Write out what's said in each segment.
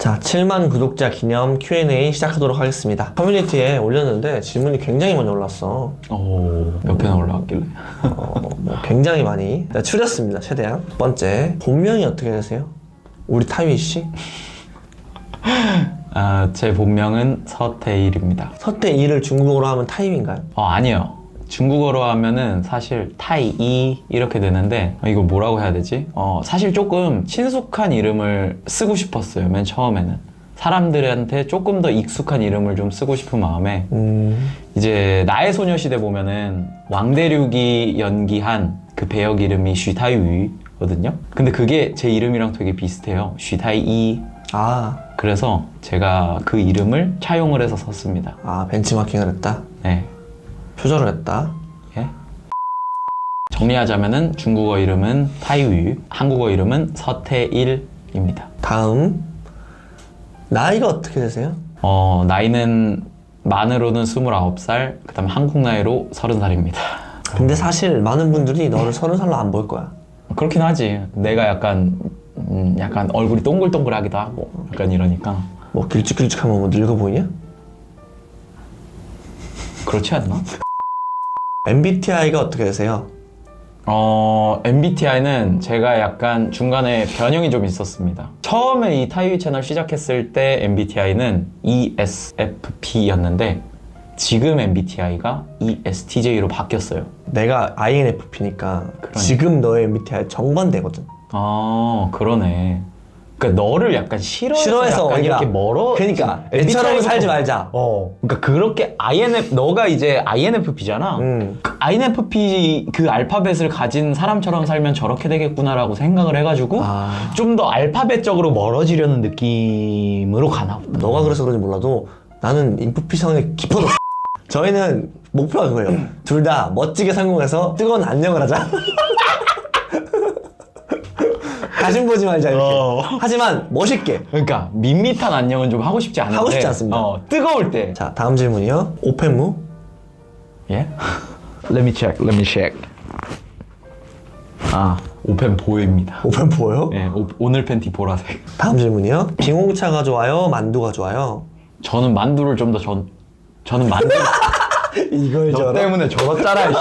자, 7만 구독자 기념 Q&A 시작하도록 하겠습니다. 커뮤니티에 올렸는데 질문이 굉장히 많이 올랐어. 오, 몇 개나 올라왔길래? 뭐 굉장히 많이. 자, 추렸습니다, 최대한. 첫 번째, 본명이 어떻게 되세요? 우리 타위 씨? 제 본명은 서태일입니다. 서태일을 중국어로 하면 타임인가요? 아니요. 중국어로 하면은 사실 타이 이렇게 되는데 이거 뭐라고 해야 되지? 사실 조금 친숙한 이름을 쓰고 싶었어요. 맨 처음에는 사람들한테 조금 더 익숙한 이름을 좀 쓰고 싶은 마음에 이제 나의 소녀시대 보면은 왕대륙이 연기한 그 배역 이름이 쉬타이위거든요. 근데 그게 제 이름이랑 되게 비슷해요. 쉬타이. 그래서 제가 그 이름을 차용을 해서 썼습니다. 벤치마킹을 했다? 네. 표절을 했다? 예? 정리하자면은 중국어 이름은 타이위, 한국어 이름은 서태일입니다. 다음, 나이가 어떻게 되세요? 나이는 만으로는 29살, 그 다음 한국 나이로 30살입니다. 근데 사실 많은 분들이 너를 30살로 안 볼 거야. 그렇긴 하지. 내가 약간 얼굴이 동글동글하기도 하고 약간 이러니까. 뭐 길쭉길쭉하면 뭐 늙어 보이냐? 그렇지 않나? MBTI가 어떻게 되세요? MBTI는 제가 약간 중간에 변형이 좀 있었습니다. 처음에 이 타이위 채널 시작했을 때 MBTI는 ESFP였는데 지금 MBTI가 ESTJ로 바뀌었어요. 내가 INFP니까 지금 너의 MBTI 정반대거든. 그러네. 그러니까 너를 약간 싫어해서 약간 이렇게 멀어. 그러니까 애처럼 살지 말자. 그러니까 그렇게 너가 이제 INFP잖아. 그 INFP 그 알파벳을 가진 사람처럼 살면 저렇게 되겠구나라고 생각을 해가지고 좀 더 알파벳적으로 멀어지려는 느낌으로 가나 보다. 너가 그래서 그런지 몰라도 나는 인프피성에 깊어졌어. 저희는 목표가 그거예요. 둘 다 멋지게 성공해서 뜨거운 안녕을 하자. 다신 보지 말자 이렇게. 하지만 멋있게. 그러니까 밋밋한 안녕은 좀 하고 싶지 않은데 하고 싶지 않습니다. 뜨거울 때. 자, 다음 질문이요. 오펜무? 예? Let me check. 오펜 보입니다. 오펜 보여? 예, 오늘 팬티 보라색. 다음 질문이요. 빙홍차가 좋아요? 만두가 좋아요? 저는 만두를 좀 더 저는 만두. 이걸 너 때문에 저렇잖아.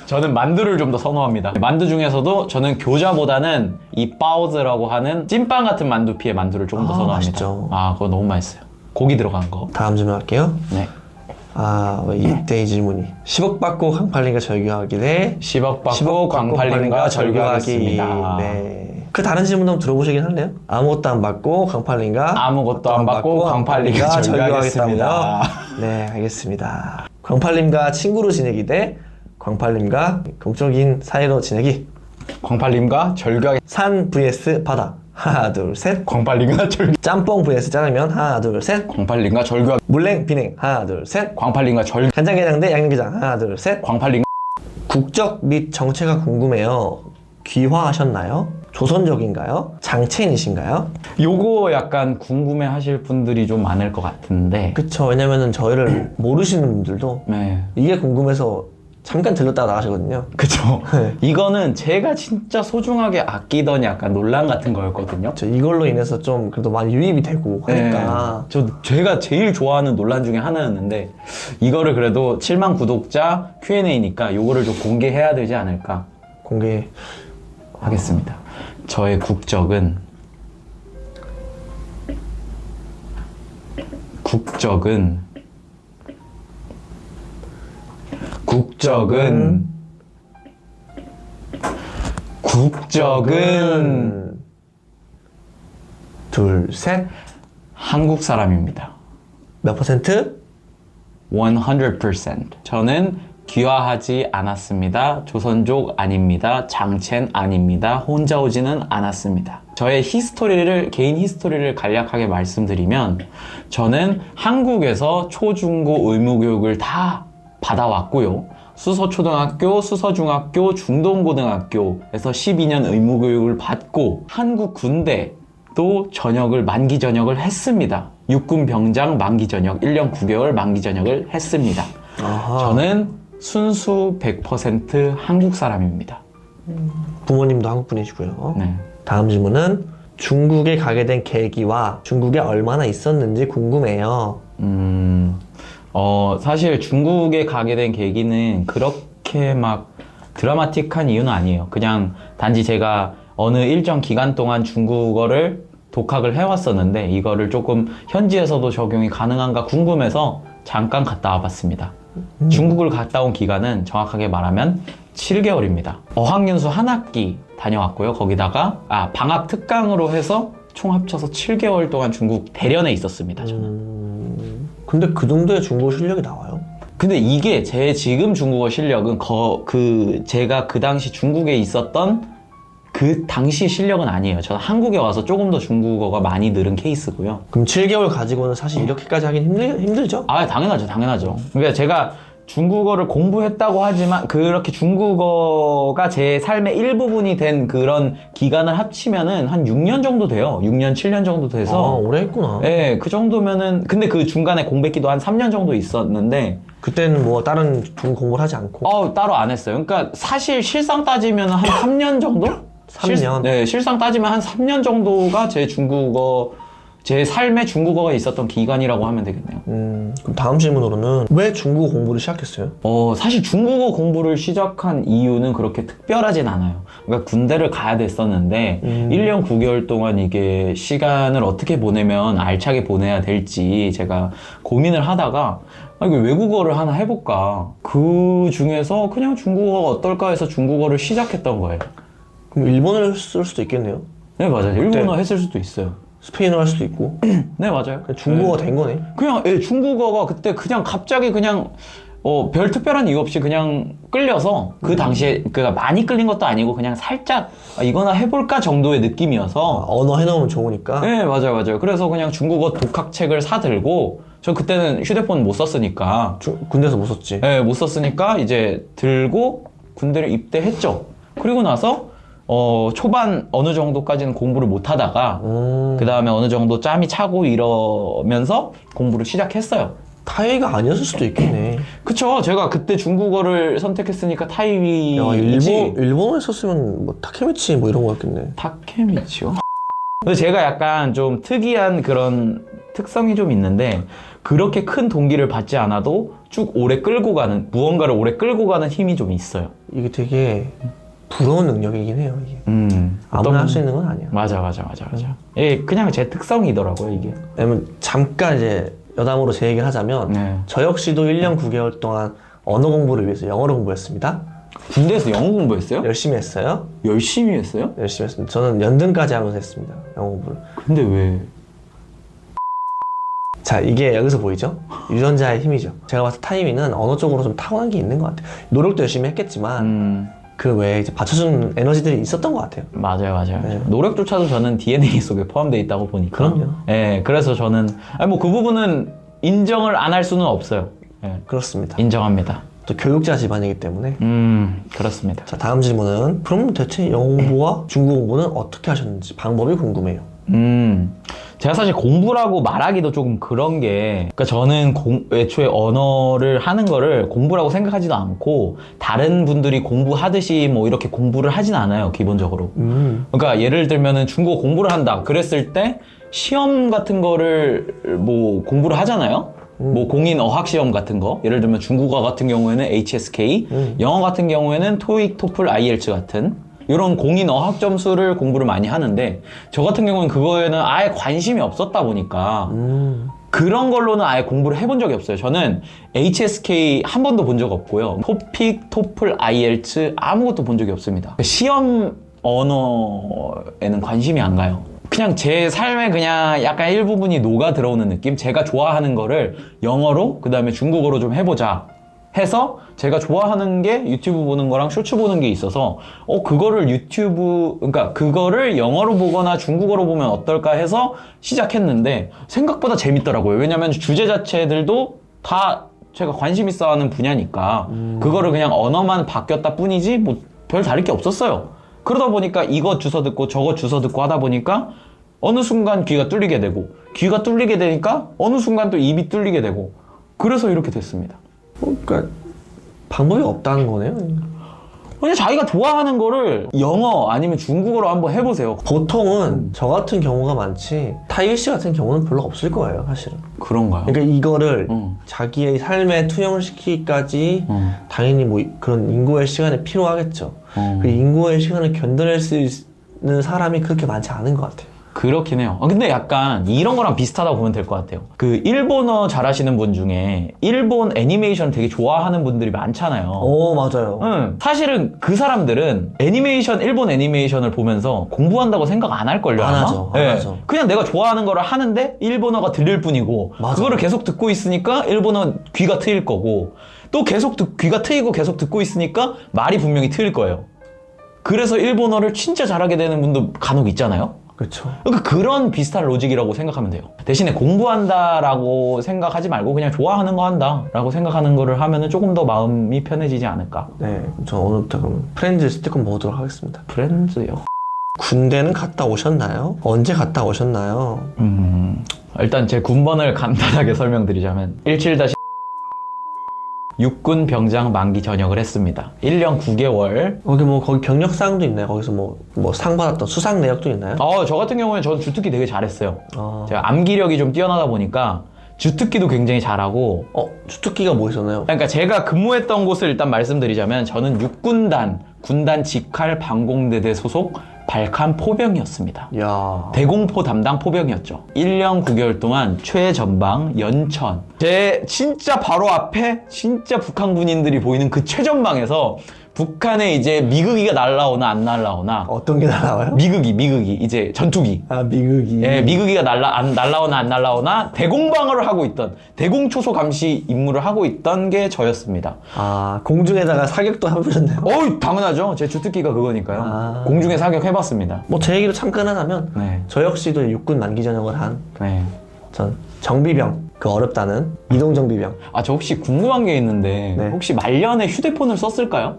저는 만두를 좀 더 선호합니다. 만두 중에서도 저는 교자보다는 이 빠오즈라고 하는 찐빵 같은 만두피의 만두를 조금 더 선호합니다. 맛있죠. 그거 너무 맛있어요. 고기 들어간 거. 다음 질문 할게요. 네. 왜 이때 이 질문이 10억 받고 강팔림과 절교하기 대 10억 받고 강팔림과 절교하겠습니다. 네. 그 다른 질문도 한번 들어보시긴 할래요? 아무것도 안 받고 강팔림과 아무것도 안 받고 강팔림과 절교하겠습니다. 네, 알겠습니다. 광팔림과 친구로 지내기 대 광팔림과 동적인 사이로 지내기. 광팔림과 절교하기. 산 vs 바다. 하나 둘 셋. 광팔림과 절교. 짬뽕 vs 짜장면. 하나 둘 셋. 광팔림과 절교하기. 물냉 비냉. 하나 둘 셋. 광팔림과 절교. 간장게장 대 양념게장. 하나 둘 셋. 광팔림. 국적 및 정체가 궁금해요. 귀화하셨나요? 조선족인가요? 장첸이신가요? 요거 약간 궁금해 하실 분들이 좀 많을 것 같은데. 그쵸. 왜냐면은 저희를 모르시는 분들도 네. 이게 궁금해서 잠깐 들렀다가 나가시거든요. 그쵸. 네. 이거는 제가 진짜 소중하게 아끼던 약간 논란 같은 거였거든요. 이걸로 인해서 좀 그래도 많이 유입이 되고 하니까. 제가 제일 좋아하는 논란 중에 하나였는데 이거를 그래도 7만 구독자 Q&A니까 요거를 좀 공개해야 되지 않을까 하겠습니다. 저의 국적은 둘, 셋. 한국 사람입니다. 몇 퍼센트? 100%. 저는 귀화하지 않았습니다. 조선족 아닙니다. 장첸 아닙니다. 혼자 오지는 않았습니다. 저의 개인 히스토리를 간략하게 말씀드리면 저는 한국에서 초중고 의무교육을 다 받아왔고요. 수서초등학교, 수서중학교, 중동고등학교에서 12년 의무교육을 받고 한국 군대도 만기 전역을 했습니다. 육군 병장 만기 전역, 1년 9개월 만기 전역을 했습니다. 저는 순수 100% 한국 사람입니다. 부모님도 한국 분이시고요. 네. 다음 질문은 중국에 가게 된 계기와 중국에 얼마나 있었는지 궁금해요. 사실 중국에 가게 된 계기는 그렇게 막 드라마틱한 이유는 아니에요. 그냥 단지 제가 어느 일정 기간 동안 중국어를 독학을 해왔었는데 이거를 조금 현지에서도 적용이 가능한가 궁금해서 잠깐 갔다 와봤습니다. 중국을 갔다 온 기간은 정확하게 말하면 7개월입니다. 어학연수 한 학기 다녀왔고요. 거기다가 방학 특강으로 해서 총 합쳐서 7개월 동안 중국 대련에 있었습니다. 저는. 근데 그 정도의 중국어 실력이 나와요? 근데 이게 제 지금 중국어 실력은 제가 그 당시 중국에 있었던 그 당시 실력은 아니에요. 저는 한국에 와서 조금 더 중국어가 많이 늘은 케이스고요. 그럼 7개월 가지고는 사실 이렇게까지 하긴 힘들죠? 당연하죠. 그러니까 제가 중국어를 공부했다고 하지만 그렇게 중국어가 제 삶의 일부분이 된 그런 기간을 합치면은 한 6년 정도 돼요. 6년, 7년 정도 돼서. 오래 했구나. 네, 그 정도면은, 근데 그 중간에 공백기도 한 3년 정도 있었는데. 그때는 뭐 다른 공부를 하지 않고? 따로 안 했어요. 그러니까 사실 실상 따지면 한 3년 정도? 3년? 네, 실상 따지면 한 3년 정도가 제 삶의 중국어가 있었던 기간이라고 하면 되겠네요. 그럼 다음 질문으로는 왜 중국어 공부를 시작했어요? 사실 중국어 공부를 시작한 이유는 그렇게 특별하진 않아요. 그러니까 군대를 가야 됐었는데 1년 9개월 동안 이게 시간을 어떻게 보내면 알차게 보내야 될지 제가 고민을 하다가 이거 외국어를 하나 해볼까. 그 중에서 그냥 중국어가 어떨까 해서 중국어를 시작했던 거예요. 그럼 일본어를 쓸 수도 있겠네요? 네, 맞아요. 일본어 했을 수도 있어요. 스페인어 할 수도 있고. 네, 맞아요. 중국어가 된 거네. 그냥 중국어가 그때 그냥 갑자기 그냥 별 특별한 이유 없이 그냥 끌려서 그 당시에 많이 끌린 것도 아니고 그냥 살짝 이거나 해볼까 정도의 느낌이어서 언어 해놓으면 좋으니까. 네, 맞아요. 그래서 그냥 중국어 독학책을 사들고 저 그때는 휴대폰 못 썼으니까 군대에서 못 썼지. 네, 못 썼으니까 이제 들고 군대를 입대했죠. 그리고 나서 초반 어느 정도까지는 공부를 못 하다가 그 다음에 어느 정도 짬이 차고 이러면서 공부를 시작했어요. 타이가 아니었을 수도 있겠네. 그쵸. 제가 그때 중국어를 선택했으니까 타이위지. 일본어 했었으면 뭐 타케미치 뭐 이런 거였겠네. 타케미치요? 근데 제가 약간 좀 특이한 그런 특성이 좀 있는데 그렇게 큰 동기를 받지 않아도 쭉 오래 끌고 가는 무언가를 오래 끌고 가는 힘이 좀 있어요. 이게 되게 부러운 능력이긴 해요, 이게. 아무나 할 수 있는 건 아니야. 맞아. 예, 그냥 제 특성이더라고요, 이게. 왜냐면 잠깐 이제 여담으로 제 얘기를 하자면 네. 저 역시도 1년 9개월 동안 언어 공부를 위해서 영어를 공부했습니다. 군대에서 영어 공부했어요? 열심히 했어요. 열심히 했어요? 열심히 했습니다. 저는 연등까지 하면서 했습니다. 영어 공부를. 근데 왜? 자, 이게 여기서 보이죠? 유전자의 힘이죠. 제가 봤을 때 타이밍은 언어 쪽으로 좀 타고난 게 있는 것 같아요. 노력도 열심히 했겠지만 그 외에 이제 받쳐주는 에너지들이 있었던 것 같아요. 맞아요. 네. 노력조차도 저는 DNA 속에 포함되어 있다고 보니까. 그럼요. 예, 그래서 저는 뭐 그 부분은 인정을 안 할 수는 없어요. 예, 그렇습니다. 인정합니다. 또 교육자 집안이기 때문에. 그렇습니다. 자, 다음 질문은 그럼 대체 영어 공부와 중국어 공부는 어떻게 하셨는지 방법이 궁금해요. 제가 사실 공부라고 말하기도 조금 그런 게, 그러니까 저는 애초에 언어를 하는 거를 공부라고 생각하지도 않고 다른 분들이 공부하듯이 뭐 이렇게 공부를 하진 않아요, 기본적으로. 그러니까 예를 들면은 중국어 공부를 한다 그랬을 때 시험 같은 거를 뭐 공부를 하잖아요. 뭐 공인 어학 시험 같은 거, 예를 들면 중국어 같은 경우에는 HSK, 영어 같은 경우에는 토익, 토플, IELTS 같은 이런 공인 어학 점수를 공부를 많이 하는데 저 같은 경우는 그거에는 아예 관심이 없었다 보니까 그런 걸로는 아예 공부를 해본 적이 없어요. 저는 HSK 한 번도 본 적 없고요. 토픽, 토플, IELTS 아무것도 본 적이 없습니다. 시험 언어에는 관심이 안 가요. 그냥 제 삶에 그냥 약간 일부분이 녹아 들어오는 느낌? 제가 좋아하는 거를 영어로 그 다음에 중국어로 좀 해보자 해서 제가 좋아하는 게 유튜브 보는 거랑 쇼츠 보는 게 있어서 그거를 그러니까 그거를 영어로 보거나 중국어로 보면 어떨까 해서 시작했는데 생각보다 재밌더라고요. 왜냐면 주제 자체들도 다 제가 관심 있어 하는 분야니까 그거를 그냥 언어만 바뀌었다 뿐이지 뭐 별 다를 게 없었어요. 그러다 보니까 이거 주워 듣고 저거 주워 듣고 하다 보니까 어느 순간 귀가 뚫리게 되고 귀가 뚫리게 되니까 어느 순간 또 입이 뚫리게 되고 그래서 이렇게 됐습니다. 그러니까 방법이 없다는 거네요. 그냥 자기가 좋아하는 거를 영어 아니면 중국어로 한번 해보세요. 보통은 저 같은 경우가 많지 타이거 씨 같은 경우는 별로 없을 거예요, 사실은. 그런가요? 그러니까 이거를 응. 자기의 삶에 투영시키기까지 당연히 뭐 그런 인고의 시간이 필요하겠죠. 그 인고의 시간을 견뎌낼 수 있는 사람이 그렇게 많지 않은 것 같아요. 그렇긴 해요. 근데 약간 이런 거랑 비슷하다고 보면 될 것 같아요. 그 일본어 잘하시는 분 중에 일본 애니메이션 되게 좋아하는 분들이 많잖아요. 오, 맞아요. 응. 사실은 그 사람들은 일본 애니메이션을 보면서 공부한다고 생각 안 할걸요, 안 아마? 하죠, 안 예. 하죠. 그냥 내가 좋아하는 거를 하는데 일본어가 들릴 뿐이고 맞아. 그거를 계속 듣고 있으니까 일본어 귀가 트일 거고 또 계속 귀가 트이고 계속 듣고 있으니까 말이 분명히 트일 거예요. 그래서 일본어를 진짜 잘하게 되는 분도 간혹 있잖아요. 그렇죠. 그러니까 그런 비슷한 로직이라고 생각하면 돼요. 대신에 공부한다라고 생각하지 말고 그냥 좋아하는 거 한다라고 생각하는 거를 하면은 조금 더 마음이 편해지지 않을까. 네, 저 오늘부터 그럼 프렌즈 스티커 보도록 하겠습니다. 브랜드요. 군대는 갔다 오셨나요? 언제 갔다 오셨나요? 일단 제 군번을 간단하게 설명드리자면 17- 육군 병장 만기 전역을 했습니다. 1년 9개월. 거기 병력사항도 있나요? 거기서 뭐 상 받았던 수상 내역도 있나요? 저 같은 경우에 전 주특기 되게 잘했어요. 아. 제가 암기력이 좀 뛰어나다 보니까 주특기도 굉장히 잘하고. 주특기가 뭐 있었나요? 그러니까 제가 근무했던 곳을 일단 말씀드리자면 저는 육군단, 군단 직할 방공대대 소속 발칸 포병이었습니다. 야. 대공포 담당 포병이었죠. 1년 9개월 동안 최전방 연천, 제 진짜 바로 앞에 진짜 북한 군인들이 보이는 그 최전방에서 북한에 이제 미국이가 날라오나 안 날라오나, 어떤 게 날아와요? 미국이 이제 전투기, 미국이. 예, 미국이가 날라오나 안 날라오나 대공방어를 하고 있던, 대공초소 감시 임무를 하고 있던 게 저였습니다. 공중에다가 사격도 해보셨네요. 당연하죠. 제 주특기가 그거니까요. 공중에 사격 해봤습니다. 뭐 제 얘기로 잠깐 하자면 네. 저 역시도 육군 만기 전역을 한 전 네. 정비병, 그 어렵다는 이동정비병. 저 혹시 궁금한 게 있는데 네. 혹시 말년에 휴대폰을 썼을까요?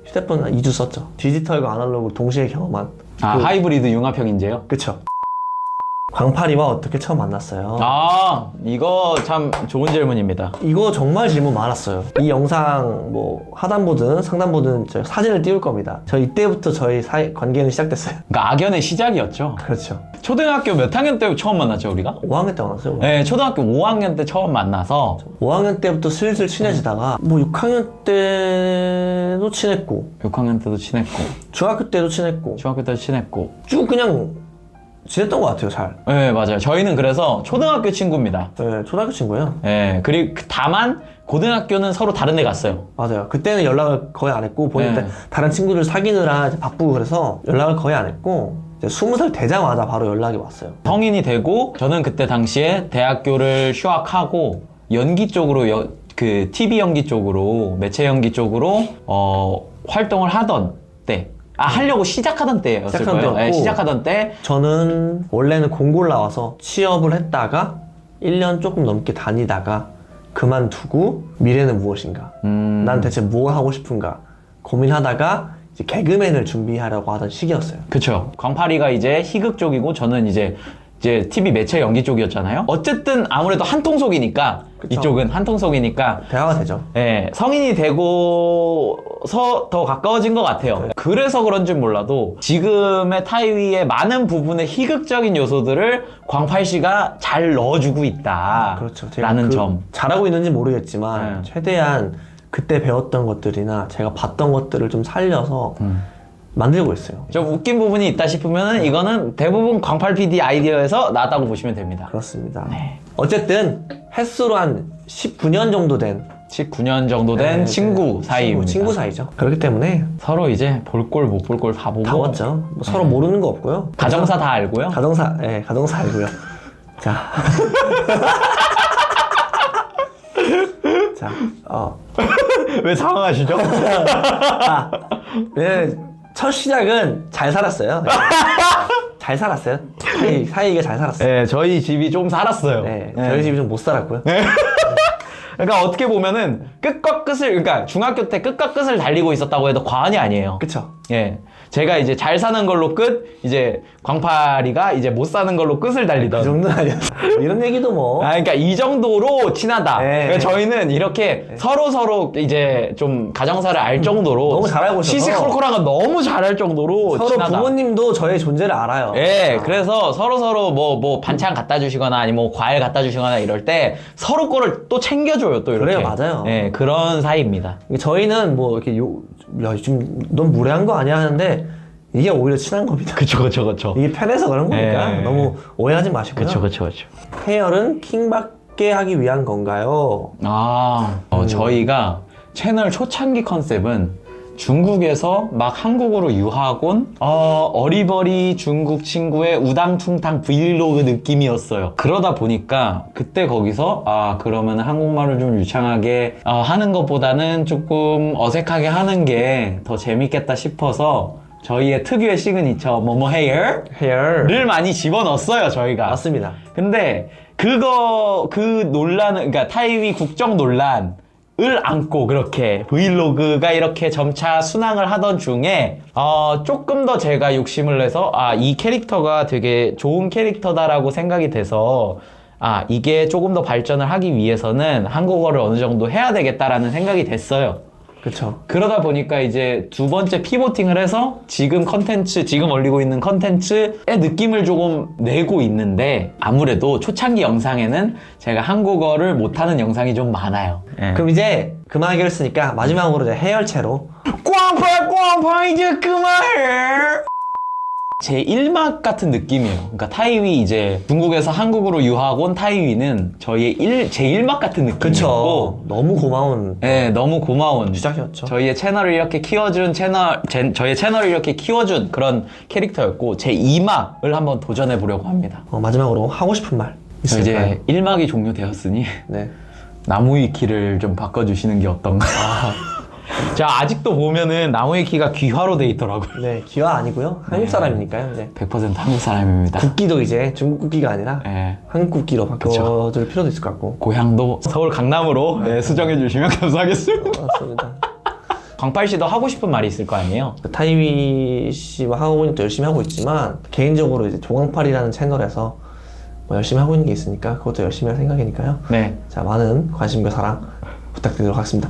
휴대폰 2주 썼죠. 디지털과 아날로그 동시에 경험한. 하이브리드 융합형 인재요? 그쵸. 광파리와 어떻게 처음 만났어요? 이거 참 좋은 질문입니다. 이거 정말 질문 많았어요. 이 영상 뭐 하단보든 상단보든 저 사진을 띄울 겁니다. 저 이때부터 저희 관계는 시작됐어요. 그러니까 악연의 시작이었죠. 그렇죠. 초등학교 몇 학년 때 처음 만났죠, 우리가? 5학년 때 만났어요. 네, 초등학교 5학년 때 처음 만나서 5학년 때부터 슬슬 친해지다가 뭐 6학년 때도 친했고 6학년 때도 친했고 중학교 때도 친했고 중학교 때도 친했고 쭉 그냥 지냈던 것 같아요, 잘. 네, 맞아요. 저희는 그래서 초등학교 친구입니다. 네, 초등학교 친구예요. 네, 그리고 다만 고등학교는 서로 다른 데 갔어요. 맞아요. 그때는 연락을 거의 안 했고 본인 네. 다른 친구들 사귀느라 이제 바쁘고 그래서 연락을 거의 안 했고 이제 20살 되자마자 바로 연락이 왔어요. 성인이 되고 저는 그때 당시에 대학교를 휴학하고 연기 쪽으로 그 TV 연기 쪽으로 매체 연기 쪽으로 활동을 하던 때 하려고 시작하던 때였을 시작하던 거예요. 네, 때였고 시작하던 때 저는 원래는 공고를 나와서 취업을 했다가 1년 조금 넘게 다니다가 그만두고 미래는 무엇인가? 난 대체 뭘 하고 싶은가? 고민하다가 이제 개그맨을 준비하려고 하던 시기였어요. 그쵸. 광파리가 이제 희극 쪽이고 저는 이제 TV 매체 연기 쪽이었잖아요. 어쨌든 아무래도 한통속이니까 그쵸. 이쪽은 한통속이니까 대화가 되죠. 네, 성인이 되고서 더 가까워진 것 같아요. 그래서 그런지 몰라도 지금의 타이위의 많은 부분의 희극적인 요소들을 광팔 씨가 잘 넣어주고 있다. 그렇죠. 라는 점. 잘하고 있는지 모르겠지만 네. 최대한 그때 배웠던 것들이나 제가 봤던 것들을 좀 살려서 만들고 있어요. 좀 웃긴 부분이 있다 싶으면 이거는 대부분 광팔 PD 아이디어에서 나왔다고 보시면 됩니다. 그렇습니다. 네. 어쨌든 횟수로 한 19년 정도 된 19년 정도 된 친구 사이입니다. 친구 사이죠. 그렇기 때문에 서로 이제 볼 꼴 못 볼 꼴 다 보고 다 왔죠. 뭐 서로 모르는 거 없고요. 가정사 다 알고요. 가정사 알고요. 자. 자, 왜 당황하시죠? 네, 첫 시작은 잘 살았어요. 잘 살았어요. 사이가 잘 살았어요. 네, 저희 집이 좀 살았어요. 네, 저희 집이 좀 못 살았고요. 그러니까 어떻게 보면은 끝과 끝을, 그러니까 중학교 때 끝과 끝을 달리고 있었다고 해도 과언이 아니에요. 그쵸? 예. 제가 이제 잘 사는 걸로 끝, 이제 광파리가 이제 못 사는 걸로 끝을 달리던. 그 정도는 아니었어. 이런 얘기도 뭐. 아, 그러니까 이 정도로 친하다. 네. 그러니까 저희는 이렇게 서로 이제 좀 가정사를 알 정도로 너무 잘 알고 있어서. 시시콜콜한 거 너무 잘 알 정도로 서로 친하다. 부모님도 저의 존재를 알아요. 예, 그래서 서로 뭐 반찬 갖다 주시거나 아니면 뭐 과일 갖다 주시거나 이럴 때 서로 거를 또 챙겨줘요, 또 이렇게. 그래요, 맞아요. 예, 그런 사이입니다. 저희는 뭐 이렇게 야, 지금 넌 무례한 거 아니야 하는데 이게 오히려 친한 겁니다. 그쵸. 이게 편해서 그런 거니까 예. 너무 오해하지 마시고요. 그쵸. 해열은 킹받게 하기 위한 건가요? 저희가 채널 초창기 컨셉은 중국에서 막 한국으로 유학 온 어리버리 중국 친구의 우당퉁탕 브이로그 느낌이었어요. 그러다 보니까 그때 거기서 그러면 한국말을 좀 유창하게 하는 것보다는 조금 어색하게 하는 게 더 재밌겠다 싶어서 저희의 특유의 시그니처 뭐뭐 헤어를 해열 많이 집어넣었어요, 저희가. 맞습니다. 근데 그 논란은, 그러니까 타이위 국정 논란을 안고 그렇게 브이로그가 이렇게 점차 순항을 하던 중에 조금 더 제가 욕심을 내서 이 캐릭터가 되게 좋은 캐릭터다라고 생각이 돼서 이게 조금 더 발전을 하기 위해서는 한국어를 어느 정도 해야 되겠다라는 생각이 됐어요. 그쵸. 그러다 보니까 이제 두 번째 피보팅을 해서 지금 올리고 있는 컨텐츠의 느낌을 조금 내고 있는데 아무래도 초창기 영상에는 제가 한국어를 못하는 영상이 좀 많아요. 그럼 이제 그만하기로 했으니까 마지막으로 이제 해열체로 꽝파 이제 그만해! 제 1막 같은 느낌이에요. 그러니까 타이위 이제 중국에서 한국으로 유학 온 타이위는 저희의 제 1막 같은 느낌이었고 그쵸. 너무 고마운 네, 너무 고마운 시작이었죠. 저희의 채널을 이렇게 키워준 저희의 채널을 이렇게 키워준 그런 캐릭터였고 제 2막을 한번 도전해 보려고 합니다. 마지막으로 하고 싶은 말 저 있을까요? 이제 1막이 종료되었으니 네. 나무위키를 좀 바꿔주시는 게 어떤가. 자, 아직도 보면은 나무위키가 귀화로 돼 있더라고요. 네, 기화 아니고요. 한국 사람이니까요. 이제 100% 한국 사람입니다. 국기도 이제 중국 국기가 아니라 네. 한국 국기로 바꿔줄 필요도 있을 것 같고. 고향도 서울 강남으로 수정해 주시면 감사하겠습니다. 맞습니다. 광팔 씨도 하고 싶은 말이 있을 거 아니에요? 타이위 씨와 하고 또 열심히 하고 있지만 개인적으로 이제 조광팔이라는 채널에서 뭐 열심히 하고 있는 게 있으니까 그것도 열심히 할 생각이니까요. 네. 자, 많은 관심과 사랑 부탁드리도록 하겠습니다.